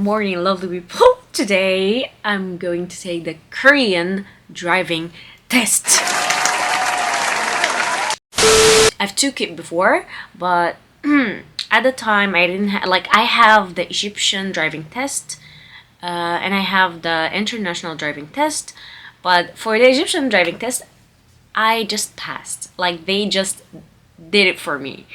morning, lovely people. Today I'm going to take the Korean driving test. I've took it before, but at the time I didn't I have the Egyptian driving test and I have the international driving test, but for the Egyptian driving test I just passed. Like, they just did it for me.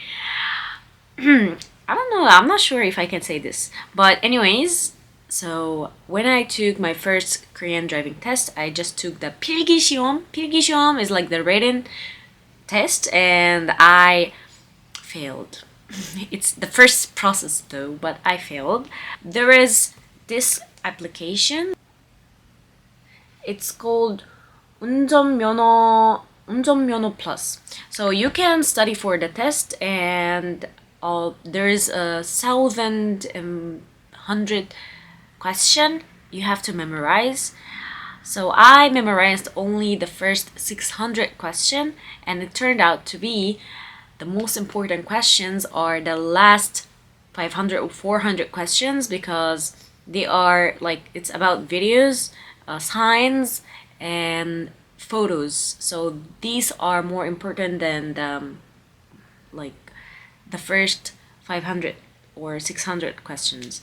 I don't know, I'm not sure if I can say this, but anyways, so when I took my first Korean driving test, I just took the 필기시험. 필기시험 is like the written test, and I failed. It's the first process though, but I failed. There is this application. It's called 운전면허 Plus. So you can study for the test, and there is 1,100 question you have to memorize. So I memorized only the first 600 question, and it turned out to be the most important questions are the last 500 or 400 questions, because they are like, it's about videos, signs, and photos. So these are more important than the first 500 or 600 questions.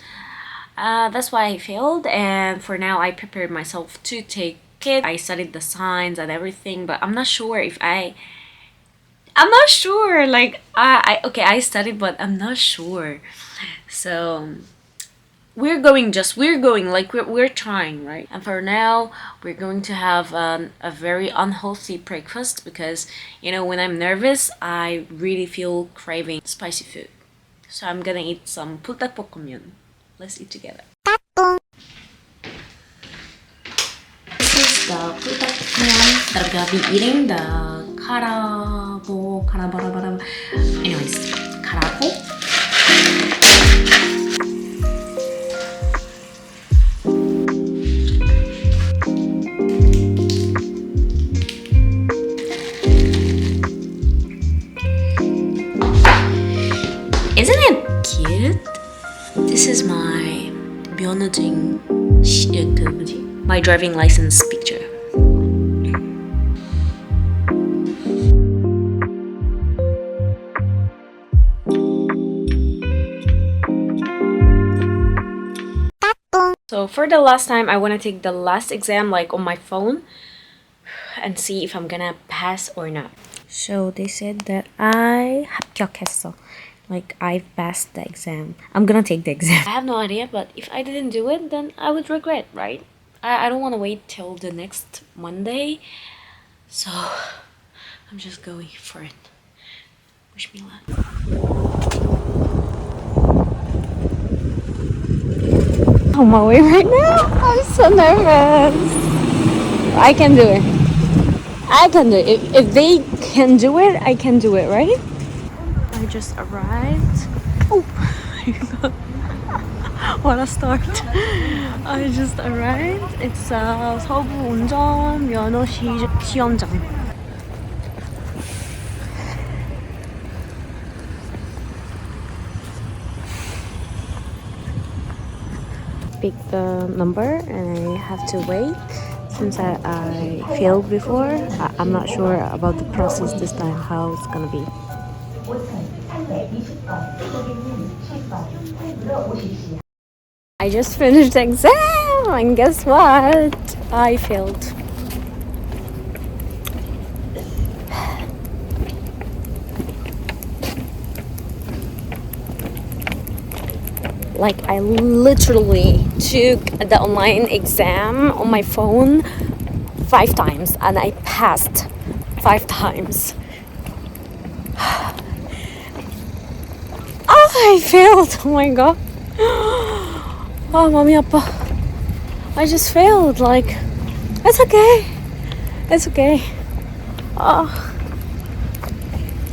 That's why I failed, and for now I prepared myself to take it. I studied the signs and everything, but I'm not sure if I'm not sure. Like, I studied, but I'm not sure. So we're going, like, we're trying, right? And for now we're going to have a very unhealthy breakfast, because you know, when I'm nervous I really feel craving spicy food. So I'm gonna eat some 불닭볶음면. Let's eat together. This is the 불닭볶음면 that I'm gonna be eating. The anyways, karabo. Isn't it cute? This is my 면허증 my driving license picture. So for the last time, I want to take the last exam, like, on my phone and see if I'm gonna pass or not. So they said that I 합격했어. Like, I've passed the exam. I'm gonna take the exam. I have no idea, but if I didn't do it, then I would regret, right? I don't want to wait till the next Monday. So I'm just going for it. Wish me luck. On my way right now. I'm so nervous. I can do it. I can do it. If they can do it, I can do it, right? I just arrived. Oh my god. What a start. I just arrived. It's 서부 운전면허 시험장. Pick the number and I have to wait. Since I failed before, I'm not sure about the process this time, how it's gonna be. I just finished the exam, and guess what? I failed. Like, I literally took the online exam on my phone 5 times, and I passed 5 times. I failed. Oh my god. Oh, mommy, appa. I just failed. Like, it's okay. It's okay. Oh,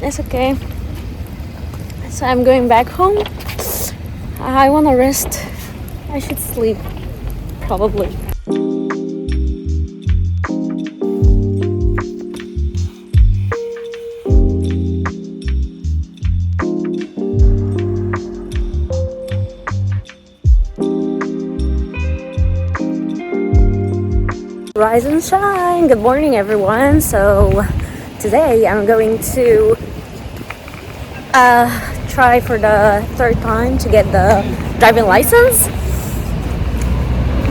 it's okay. So I'm going back home. I wanna rest. I should sleep, probably. rise and shine. Good morning, everyone. So today I'm going to try for the third time to get the driving license.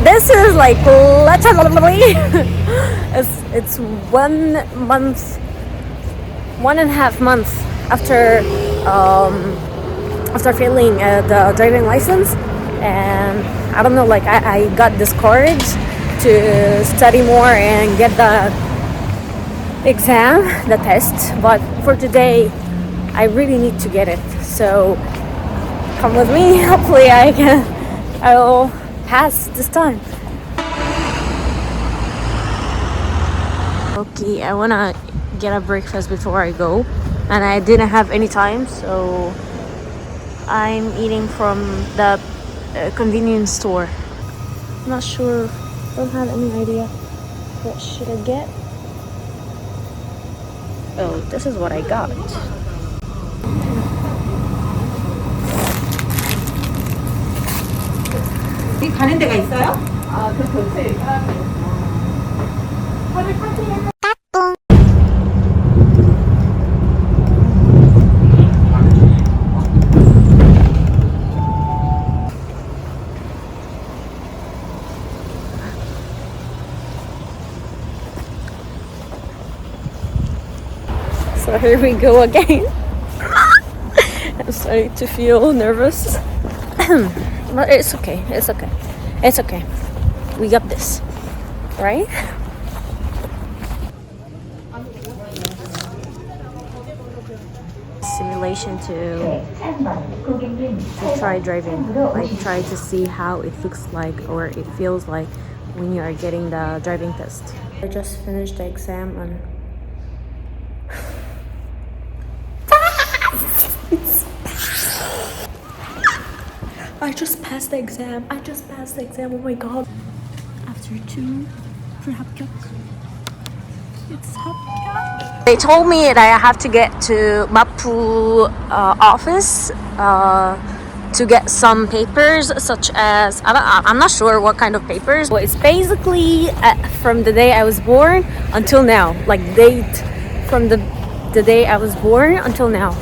This is like literally it's 1 month, 1.5 months after after failing the driving license, and I don't know, like I got discouraged to study more and get the exam, the test. But for today, I really need to get it. So come with me. Hopefully, I will pass this time. Okay, I wanna get a breakfast before I go, and I didn't have any time, so I'm eating from the convenience store. Not sure, don't have any idea what should I get. Oh, this is what I got. 어디 가는 데가 있어요? 아, 그 근처에 사람들이. So here we go again. I'm starting to feel nervous. But it's okay, it's okay. It's okay. We got this, right? Simulation to try driving. Like try to see how it looks like or it feels like when you are getting the driving test. I just finished the exam and I just passed the exam. Oh my god. After 2 합격. It's 합격. They told me that I have to get to Mapu office to get some papers, such as I'm not sure what kind of papers. Well, it's basically from the day I was born until now, like date from the day I was born until now.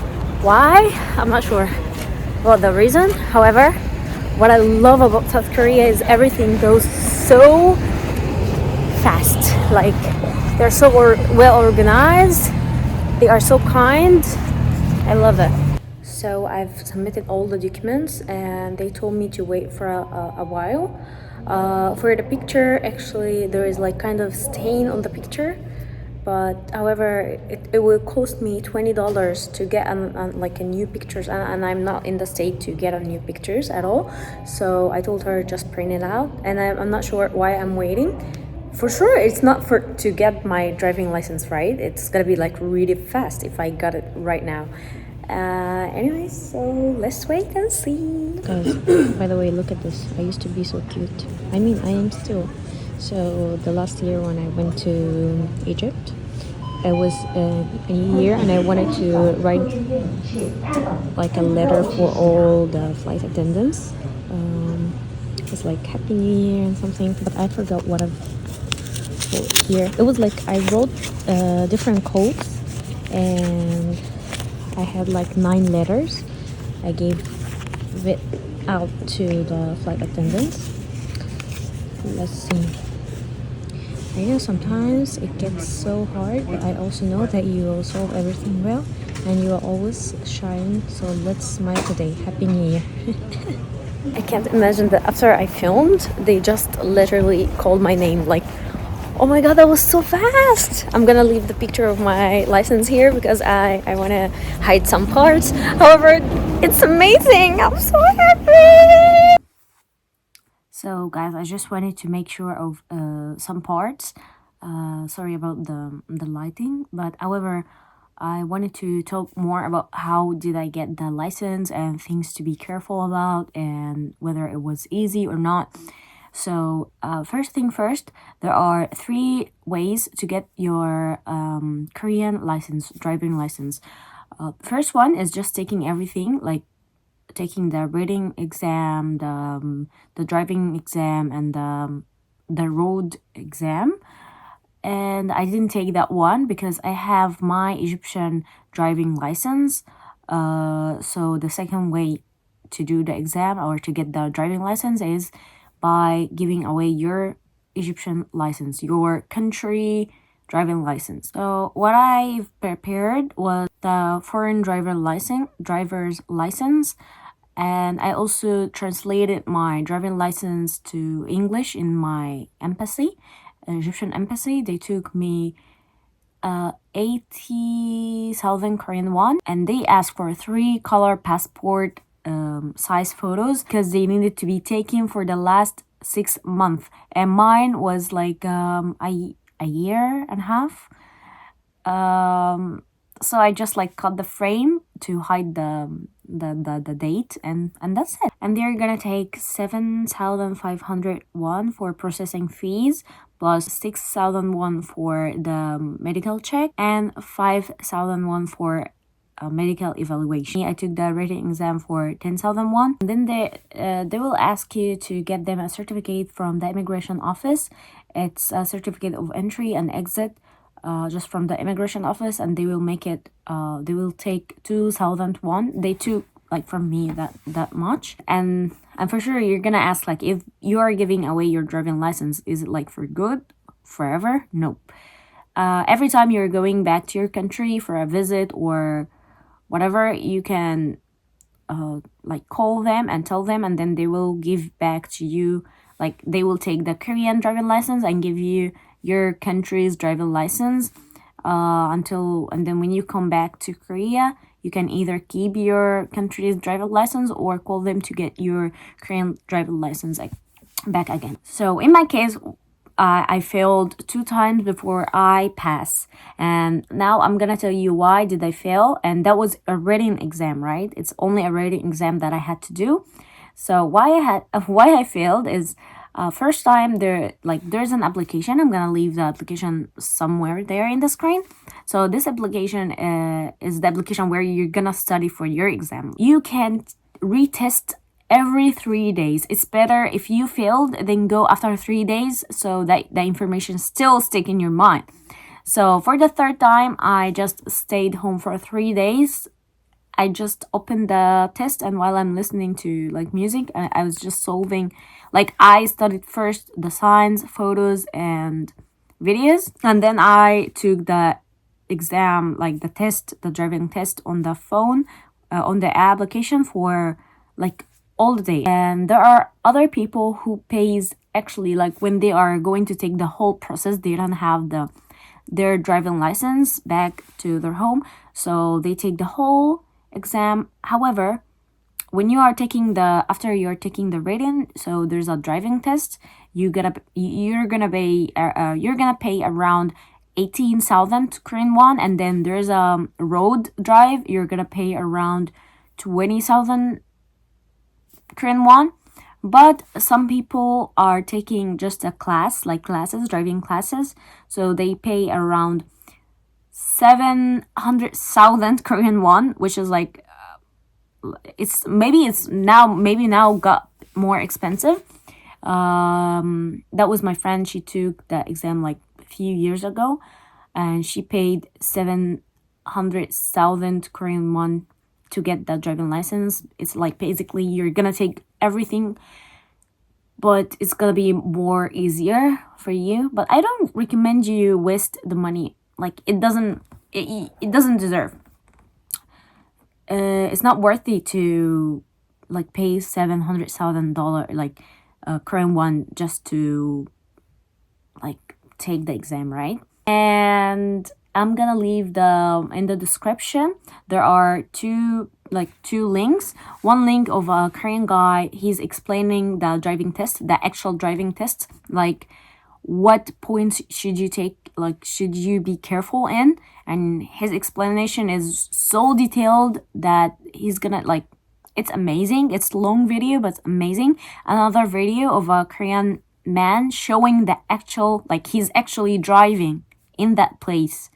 Why? I'm not sure. Well, the reason, however, what I love about South Korea is everything goes so fast. Like they're so well organized. They are so kind. I love it. So I've submitted all the documents and they told me to wait for a while. For the picture, actually there is like kind of stain on the picture, but however it will cost me $20 to get like a new pictures, and I'm not in the state to get a new pictures at all. So I told her just print it out, and I'm not sure why I'm waiting. For sure it's not for to get my driving license, right? It's gonna be like really fast if I got it right now. Anyways, so let's wait and see. Guys, by the way, look at this. I used to be so cute. I mean, I am still. So the last year when I went to Egypt, it was a year and I wanted to write like a letter for all the flight attendants. It's like Happy New Year and something, but I forgot what I've wrote here. It was like I wrote different codes, and I had like 9 letters. I gave it out to the flight attendants. Let's see. I know sometimes it gets so hard, but I also know that you will solve everything well and you will always shine. So let's smile today. Happy New Year. I can't imagine that after I filmed, they just literally called my name. Like, oh my god, that was so fast. I'm gonna leave the picture of my license here because I want to hide some parts. However, it's amazing. I'm so happy. So guys, I just wanted to make sure of some parts. Sorry about the lighting, but however, I wanted to talk more about how did I get the license and things to be careful about and whether it was easy or not. So first thing first, there are 3 ways to get your Korean license, driving license. First one is just taking everything, like taking the reading exam, the driving exam, and the road exam. and I didn't take that one because I have my Egyptian driving license. So the second way to do the exam or to get the driving license is by giving away your Egyptian license, your country driving license. So what I've prepared was the foreign driver's license, and I also translated my driving license to English in my embassy, Egyptian embassy. They took me 80,000 Korean won, and they asked for 3-color passport size photos because they needed to be taken for the last 6 months, and mine was like a year and a half. So I just like cut the frame to hide the date, and that's it. And they're gonna take 7,500 won for processing fees, plus 6,000 won for the medical check, and 5,000 won for a medical evaluation. I took the written exam for 10,000 won. And then they will ask you to get them a certificate from the immigration office. It's a certificate of entry and exit, just from the immigration office, and they will make it. They will take 2,000 won. They took like from me that much, and for sure you're gonna ask like, if you are giving away your driving license, is it like for good, forever? Nope. Every time you're going back to your country for a visit or whatever, you can like call them and tell them, and then they will give back to you. Like they will take the Korean driving license and give you your country's driving license and then when you come back to Korea, you can either keep your country's driving license or call them to get your Korean driving license back again. So in my case, I failed 2 times before I passed, and now I'm gonna tell you why did I fail. And that was a written exam, right? It's only a written exam that I had to do. So why I failed is, first time there's an application. I'm gonna leave the application somewhere there in the screen. So this application is the application where you're gonna study for your exam. You can retest every 3 days. It's better if you failed, then go after 3 days so that the information still stick in your mind. So for the third time, I just stayed home for 3 days. I just opened the test, and while I'm listening to like music, I was just solving. Like I studied first the signs, photos, and videos, and then I took the exam, like the test, the driving test on the phone, on the application for like all the day. And there are other people who pays actually, like when they are going to take the whole process, they don't have their driving license back to their home, so they take the whole exam. However, when you are taking after you're taking the written, so there's a driving test, you're gonna pay around 18,000 Korean won, and then there's a road drive, you're gonna pay around 20,000 Korean won. But some people are taking just a class, like driving classes, so they pay around 700,000 Korean won, which is like it's now got more expensive. That was my friend. She took the exam like a few years ago, and she paid 700,000 Korean won to get that driving license. It's like basically you're gonna take everything, but it's gonna be more easier for you. But I don't recommend you waste the money. Like it doesn't deserve. It's not worthy to like pay $700,000 like Korean won just to like take the exam, right? And I'm gonna leave in the description. There are two links. One link of a Korean guy. He's explaining the driving test, the actual driving test, like what points should you take, like should you be careful in, and his explanation is so detailed that he's gonna like, it's amazing. It's long video, but it's amazing. Another video of a Korean man showing the actual, like he's actually driving in that place.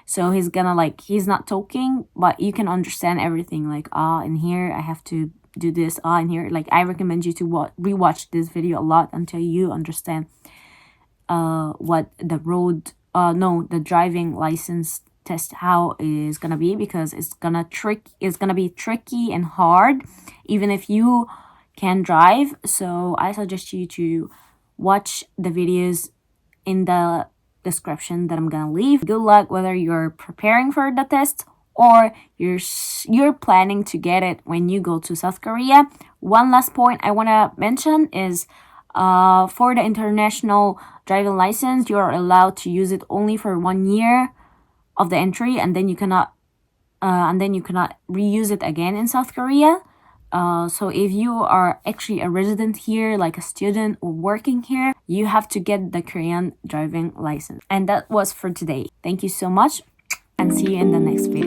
So he's gonna like, he's not talking, but you can understand everything. Like, in here I have to do this. In here, like I recommend you to rewatch this video a lot until you understand what the road know the driving license test how is gonna be, because it's gonna be tricky and hard even if you can drive. So I suggest you to watch the videos in the description that I'm gonna leave. Good luck whether you're preparing for the test or you're planning to get it when you go to South Korea. One last point I want to mention is for the international driving license, you are allowed to use it only for 1 year of the entry, and then you cannot reuse it again in South Korea. So if you are actually a resident here, like a student or working here, you have to get the Korean driving license. And that was for today. Thank you so much, and see you in the next video.